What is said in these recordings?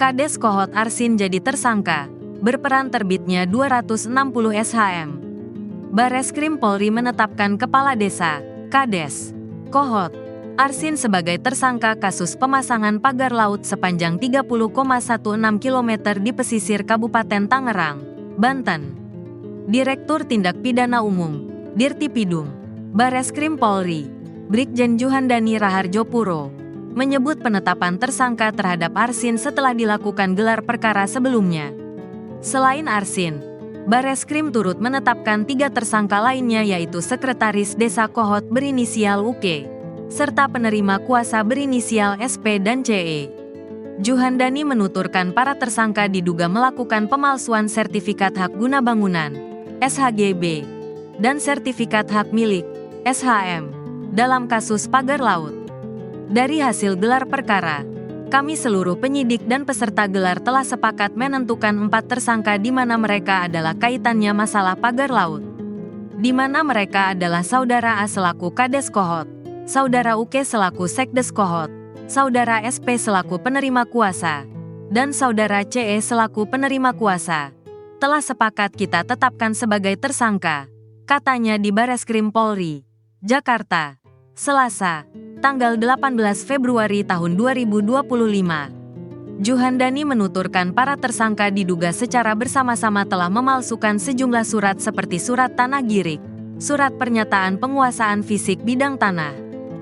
Kades Kohot Arsin jadi tersangka, berperan terbitnya 260 SHM. Bareskrim Polri menetapkan Kepala Desa, Kades Kohot Arsin sebagai tersangka kasus pemasangan pagar laut sepanjang 30,16 km di pesisir Kabupaten Tangerang, Banten. Direktur Tindak Pidana Umum, Dirtipidum, Bareskrim Polri, Brigjen Juhandani Raharjo Puro, menyebut penetapan tersangka terhadap Arsin setelah dilakukan gelar perkara sebelumnya. Selain Arsin, Bareskrim turut menetapkan 3 tersangka lainnya yaitu Sekretaris Desa Kohot berinisial UK, serta penerima kuasa berinisial SP dan CE. Juhandani menuturkan para tersangka diduga melakukan pemalsuan sertifikat hak guna bangunan, SHGB, dan sertifikat hak milik, SHM, dalam kasus pagar laut. Dari hasil gelar perkara, kami seluruh penyidik dan peserta gelar telah sepakat menentukan 4 tersangka di mana mereka adalah kaitannya masalah pagar laut. Di mana mereka adalah Saudara A selaku Kades Kohot, Saudara UK selaku Sekdes Kohot, Saudara SP selaku penerima kuasa, dan Saudara CE selaku penerima kuasa. Telah sepakat kita tetapkan sebagai tersangka, katanya di Bareskrim Polri, Jakarta, Selasa, tanggal 18 Februari tahun 2025. Juhandani menuturkan para tersangka diduga secara bersama-sama telah memalsukan sejumlah surat seperti surat tanah girik, surat pernyataan penguasaan fisik bidang tanah,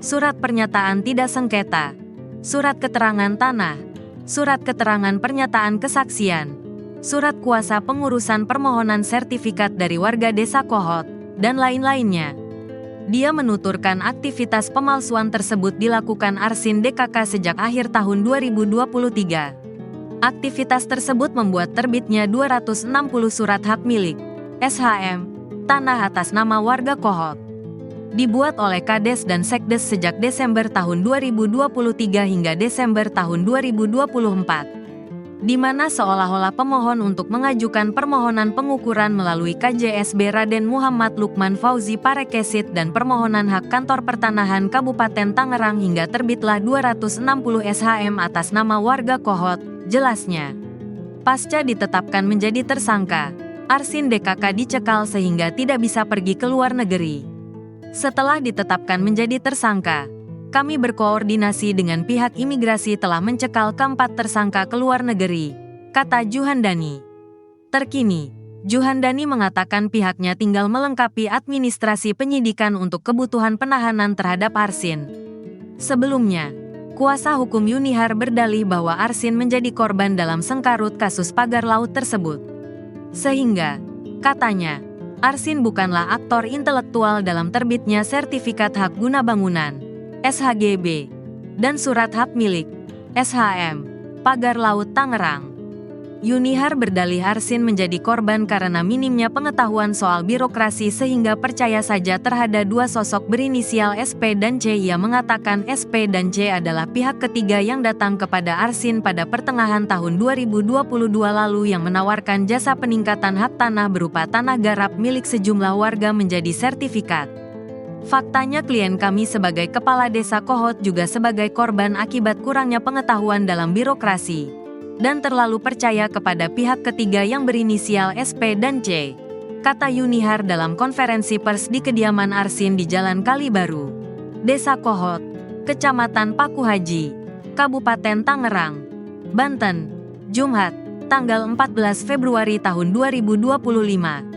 surat pernyataan tidak sengketa, surat keterangan tanah, surat keterangan pernyataan kesaksian, surat kuasa pengurusan permohonan sertifikat dari warga desa Kohot, dan lain-lainnya. Dia menuturkan aktivitas pemalsuan tersebut dilakukan Arsin DKK sejak akhir tahun 2023. Aktivitas tersebut membuat terbitnya 260 surat hak milik, SHM, tanah atas nama warga Kohot. Dibuat oleh Kades dan Sekdes sejak Desember tahun 2023 hingga Desember tahun 2024. Di mana seolah-olah pemohon untuk mengajukan permohonan pengukuran melalui KJSB Raden Muhammad Lukman Fauzi Parekesit dan permohonan hak kantor pertanahan Kabupaten Tangerang hingga terbitlah 260 SHM atas nama warga Kohot, jelasnya. Pasca ditetapkan menjadi tersangka, Arsin DKK dicekal sehingga tidak bisa pergi ke luar negeri. Setelah ditetapkan menjadi tersangka, kami berkoordinasi dengan pihak imigrasi telah mencekal keempat tersangka ke luar negeri, kata Juhandani. Terkini, Juhandani mengatakan pihaknya tinggal melengkapi administrasi penyidikan untuk kebutuhan penahanan terhadap Arsin. Sebelumnya, kuasa hukum Yunihar berdalih bahwa Arsin menjadi korban dalam sengkarut kasus pagar laut tersebut. Sehingga, katanya, Arsin bukanlah aktor intelektual dalam terbitnya sertifikat hak guna bangunan, SHGB, dan surat hak milik, SHM, pagar laut Tangerang. Yunihar berdalih Arsin menjadi korban karena minimnya pengetahuan soal birokrasi sehingga percaya saja terhadap 2 sosok berinisial SP dan C. Ia mengatakan SP dan C adalah pihak ketiga yang datang kepada Arsin pada pertengahan tahun 2022 lalu yang menawarkan jasa peningkatan hak tanah berupa tanah garap milik sejumlah warga menjadi sertifikat. Faktanya klien kami sebagai kepala desa Kohot juga sebagai korban akibat kurangnya pengetahuan dalam birokrasi dan terlalu percaya kepada pihak ketiga yang berinisial SP dan C, kata Yunihar dalam konferensi pers di kediaman Arsin di Jalan Kalibaru, Desa Kohot, Kecamatan Pakuhaji, Kabupaten Tangerang, Banten, Jumat, tanggal 14 Februari tahun 2025.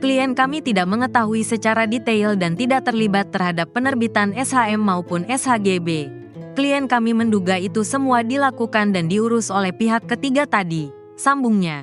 Klien kami tidak mengetahui secara detail dan tidak terlibat terhadap penerbitan SHM maupun SHGB. Klien kami menduga itu semua dilakukan dan diurus oleh pihak ketiga tadi, sambungnya.